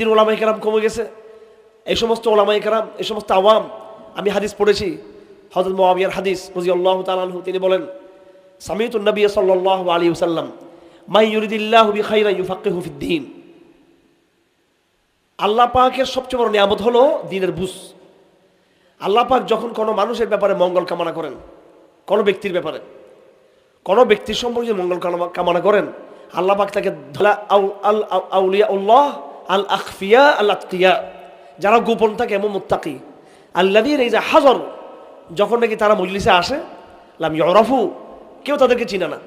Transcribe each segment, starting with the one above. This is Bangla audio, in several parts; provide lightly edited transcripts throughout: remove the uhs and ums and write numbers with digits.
দিন ওলামায়ে কেরাম কমে গেছে। এই সমস্ত ওলামায়ে কেরাম, এই সমস্ত আওয়াম, আমি হাদিস পড়েছি, হযরত মুআবিয়ার হাদিস রাদিয়াল্লাহু তাআলা আনহু, তিনি বলেন, সামিতুন নবী সাল্লাল্লাহু আলাইহি ওয়াসাল্লাম মান ইউরিদিল্লাহু বিখাইরান ইউফাক্কিহু ফিদ্দীন। আল্লাহ পাকের সবচেয়ে বড় নিয়ামত হলো দ্বীনের বুঝ। আল্লাহ পাক যখন কোনো মানুষের ব্যাপারে মঙ্গল কামনা করেন, কোনো ব্যক্তির ব্যাপারে, কোনো ব্যক্তির সম্পর্কে মঙ্গল কামনা করেন, আল্লাহ পাক তাকে আউলিয়াউল্লাহ আল আখফিয়া আল আতকিয়া, যারা গোপন থাকে এমন মুত্তাকি, আল্লাযীনা ইযা হাযারু, যখন নাকি তারা মজলিসে আসে, লাম ইউরাফু, কেউ তাদেরকে চিনে না,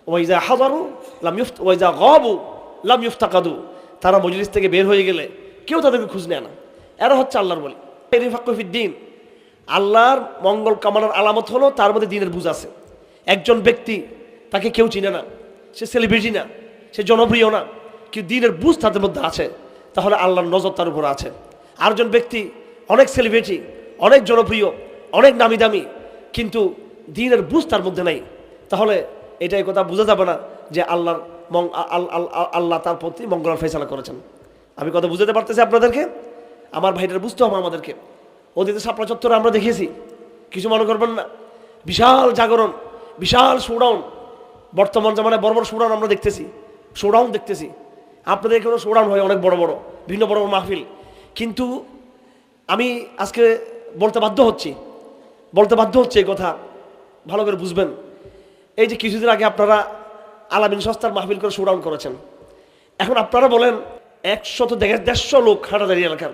ওয়া ইযা হাযারু লাম ওয়া ইযা গাবু লাম ইফতাকাদু, তারা মজলিস থেকে বের হয়ে গেলে কেউ তাদেরকে খুঁজ নেয় না। এরা হচ্ছে আল্লাহর বলি। ফিদ্দীন, আল্লাহর মঙ্গল কামনার আলামত হলো তার মধ্যে দ্বীনের বুঝ আছে। একজন ব্যক্তি, তাকে কেউ চিনে না, সে সেলিব্রিটি না, সে জনপ্রিয় না, কিন্তু দ্বীনের বুঝ তাদের মধ্যে আছে, তাহলে আল্লাহর নজর তার উপর আছে। আরেকজন ব্যক্তি অনেক সেলিব্রিটি, অনেক জনপ্রিয়, অনেক নামি দামি, কিন্তু দ্বীনের বুঝ তার মধ্যে নাই, তাহলে এটাই কথা বোঝা যাবে না যে আল্লাহ তার প্রতি মঙ্গল ফয়সালা করেছেন। আমি কথা বুঝাতে পারতেছি আপনাদেরকে? আমার ভাইটার বুঝতে হবে আমাদেরকে। ওদিকে শাপলা চত্বরে আমরা দেখেছি, কিছু মনে করবেন না, বিশাল জাগরণ, বিশাল শোডাউন, বর্তমান জামানায় বড় বড় শোডাউন আমরা দেখতেছি, শোডাউন দেখতেছি। আপনাদের এখানেও শোডাউন হয় অনেক বড় বড়, বিভিন্ন বড় বড় মাহফিল। কিন্তু আমি আজকে বলতে বাধ্য হচ্ছি এই কথা, ভালো করে বুঝবেন। এই যে কিছুদিন আগে আপনারা আলামিন সংস্থার মাহফিল করে শোডাউন করেছেন, এখন আপনারা বলেন 100-150 লোক হাটাজারি এলাকার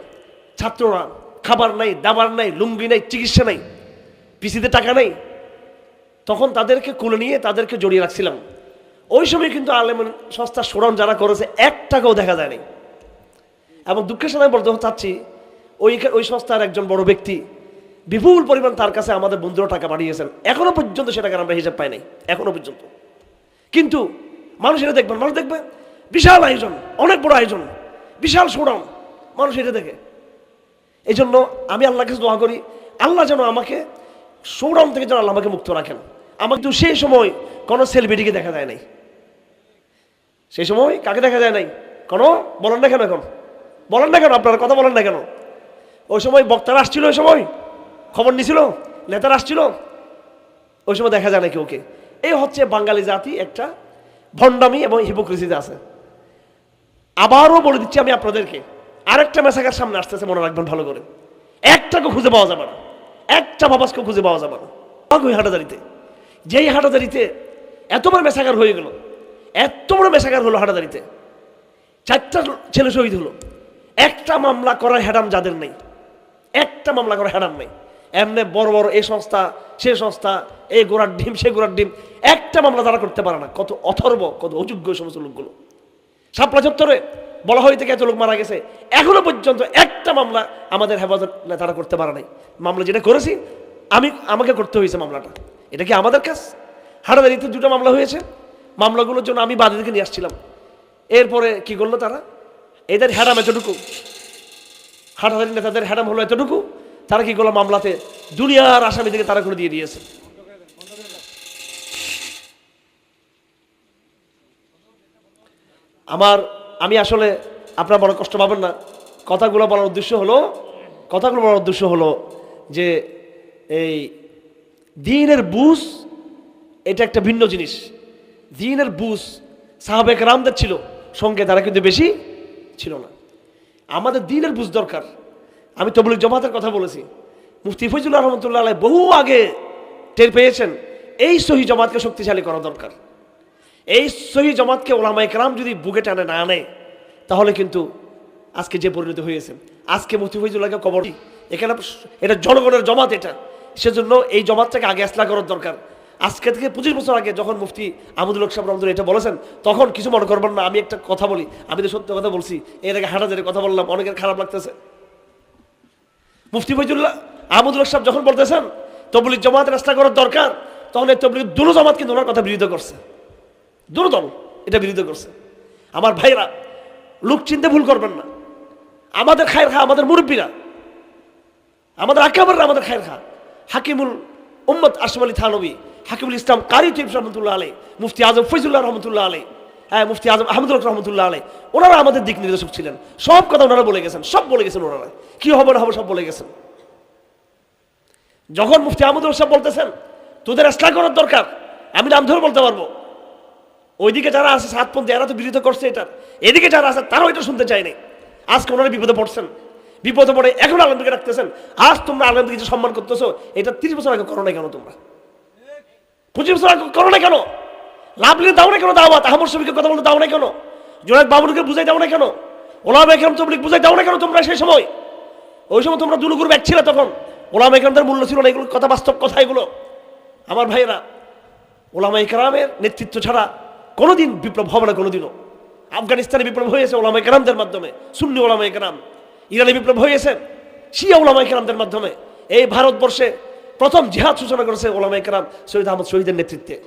ছাত্ররা, খাবার নাই, দাবার নাই, লুঙ্গি নাই, চিকিৎসা নাই, পিসিতে টাকা নাই, তখন তাদেরকে কুলে নিয়ে তাদেরকে জড়িয়ে রাখছিলাম। ওই সময় কিন্তু আলামিন সংস্থার শোডাউন যারা করেছে 1 টাকাও দেখা যায় নাই। এবং দুঃখের সাথে বলতে চাচ্ছি, ওই সংস্থার একজন বড় ব্যক্তি বিপুল পরিমাণ তার কাছে আমাদের বন্ধুরা টাকা পাঠিয়েছেন, এখনো পর্যন্ত সেটাকে আমরা হিসাব পাই নাই, এখনো পর্যন্ত। কিন্তু মানুষ এটা দেখবেন, মানুষ দেখবে বিশাল আয়োজন, অনেক বড় আয়োজন, বিশাল শোডাউন, মানুষ এটা দেখে। এই জন্য আমি আল্লাহর কাছে দোয়া করি, আল্লাহ যেন আমাকে শোডাউন থেকে যেন আল্লাহ আমাকে মুক্ত রাখেন। আমাকে তো সেই সময় কোনো সেলিব্রিটিকে দেখা যায় নাই, সেই সময় কাকে দেখা যায় নাই, কোনো বলেন না কেন, এখন বলেন না কেন, আপনারা কথা বলেন না কেন? ওই সময় বক্তারা আসছিল, ওই সময় খবর নিছিল, নেতারা আসছিল, ওই সময় দেখা যায় না কেউকে। এই হচ্ছে বাঙালি জাতি একটা ভণ্ডামি এবং হিপোক্রেসিতে আছে। আবারও বলে দিচ্ছি আমি আপনাদেরকে, আরেকটা মেসাকার সামনে আসতেছে, মনে রাখবেন ভালো করে, একটাকে খুঁজে পাওয়া যাবে না, একটা বাবাসকে খুঁজে পাওয়া যাবে না। ওই হাটাজারিতে, যেই হাটাজারিতে এত বড় মেসাকার হয়ে গেল, এত বড় মেসাকার হলো হাটাজারিতে, 4টা ছেলে শহীদ হলো, একটা মামলা করার হ্যাডাম যাদের নেই, একটা মামলা করার হ্যাডাম নেই। এমনি বড় বড় এই সংস্থা, সে সংস্থা, এই গোড়ার ডিম, সে গোড়ার ডিম, একটা মামলা তারা করতে পারে না। কত অথর্ব, কত অযোগ্য সমস্ত লোকগুলো। শাপলা চত্বরে বলা হয় থেকে এত লোক মারা গেছে, এখনো পর্যন্ত একটা মামলা আমাদের হেফাজত তারা করতে পারে নাই। মামলা যেটা করেছি আমাকে করতে হয়েছে মামলাটা, এটা কি আমাদের কাজ? হাটাজারিতে 2টা মামলা হয়েছে, মামলাগুলোর জন্য আমি বাদীদেরকে নিয়ে আসছিলাম। এরপরে কি করলো তারা? এদের হ্যাডাম এতটুকু, হাটাজারি নেতাদের হ্যাডাম হলো এতটুকু, তারা কি করলো? মামলাতে দুনিয়ার আসামিদেরকে তারা করে দিয়ে দিয়েছে। আমি আসলে আপনারা বড় কষ্ট পাবেন না, কথাগুলো বলার উদ্দেশ্য হলো যে এই দ্বীনের বুঝ এটা একটা ভিন্ন জিনিস। দ্বীনের বুঝ সাহাবে কেরামদের ছিল, সঙ্গে তারা কিন্তু বেশি ছিল না। আমাদের দ্বীনের বুঝ দরকার। আমি তাবলীগ জামাতের কথা বলেছি, মুফতি ফয়জুল্লাহ রহমতুল্লাহ আলাইহি বহু আগে টের পেয়েছেন এই সহি জামাতকে শক্তিশালী করা দরকার। এই সহি জামাতকে ওলামায়ে কেরাম যদি বুকে টানে না আনে, তাহলে কিন্তু আজকে যে পরিণতি হয়েছে, আজকে মুফতি ফয়জুল্লাহকে কবর, এখানে এটা জনগণের জমাত, এটা সেজন্য এই জমাতটাকে আগে ইসলাহ করার দরকার। আজকে থেকে 25 বছর আগে যখন মুফতি আহমদুল হক সাহেব রহমতুল্লাহ এটা বলেছেন, তখন কিছু মনে করবেন না। আমি একটা কথা বলি, আমি তো সত্য কথা বলছি, এর আগে হাটাজারির কথা বললাম, অনেকের খারাপ লাগতেছে। মুফতি ফয়জুল্লাহ আহমদুল হক সাহেব যখন বলতেছেন তাবলীগ জামাতের ইসলাহ করার দরকার, তখন এই তাবলীগ দুটো জামাত কিন্তু ওনার কথা বিরোধিতা করছে, দুটো দল এটা বিরোধিতা করছে। আমার ভাইরা, লোক চিনতে ভুল করবেন না। আমাদের খায়ের খা, আমাদের মুরব্বীরা, আমাদের আকাবাররা আমাদের খায়ের খা, হাকিমুল উম্মত আশরাফ আলী থানভী, হাকিমুল ইসলাম কারি রহমতুল্লাহ আলাইহি, মুফতি আজম ফয়জুল্লাহ রহমতুল্লাহ আলাইহি, হ্যাঁ মুফতি আজম আহমদুল হক রহমতুল্লাহ আলাইহি, ওনারা আমাদের দিক নির্দেশক ছিলেন। সব কথা ওনারা বলে গেছেন, সব বলে গেছেন ওনারা, কি হবে না হবে সব বলে গেছেন। যখন মুফতি আহমদুল সাহেব বলতেছেন তোদের ইসলাহ করার দরকার, আমি নাম ধরে বলতে পারবো, ওইদিকে যারা আছে সাতপন্থী এরা তো বিরোধ করছে এটা, এদিকে যারা আছে তারাও এটা শুনতে চায়নি। আজকে ওনারা বিপদে পড়ছেন, বিপদে পড়ে এখন আলমদিকে রাখতেছেন। আজ তোমরা আলমদিকে যে সম্মান করতেছো, এটা 30 বছর আগে করো না কেন? তোমরা 25 বছর আগে করো না কেন? লাভলি দাও না কেন? দাওয়াত আহমদ শফিকের কথা বলতে দাও না কেন? জুনায়েদ বাবুরকে বুঝাই দাও না কেন? ওলামা ইকরাম তবলিগ বুঝাই দাও না কেন তোমরা? সেই সময় ওই সময় তোমরা দুলুগুর ব্যাগ ছিল, তখন ওলামা ইকরামদের মূল্য ছিল না। এগুলো কথা বাস্তব কথা এগুলো। আমার ভাইয়েরা, ওলামা ইকরামের নেতৃত্ব ছাড়া কোনোদিন বিপ্লব হবে না, কোনোদিনও। আফগানিস্তানে বিপ্লব হয়েছে ওলামা ইকরামদের মাধ্যমে, সুন্নি ওলামা ইকরাম। ইরানে বিপ্লব হয়েছে শিয়া ওলামা ইকরামদের মাধ্যমে। এই ভারতবর্ষে প্রথম জিহাদ সূচনা করেছে ওলামা ইকরাম সৈয়দ আহমদ শহীদের নেতৃত্বে।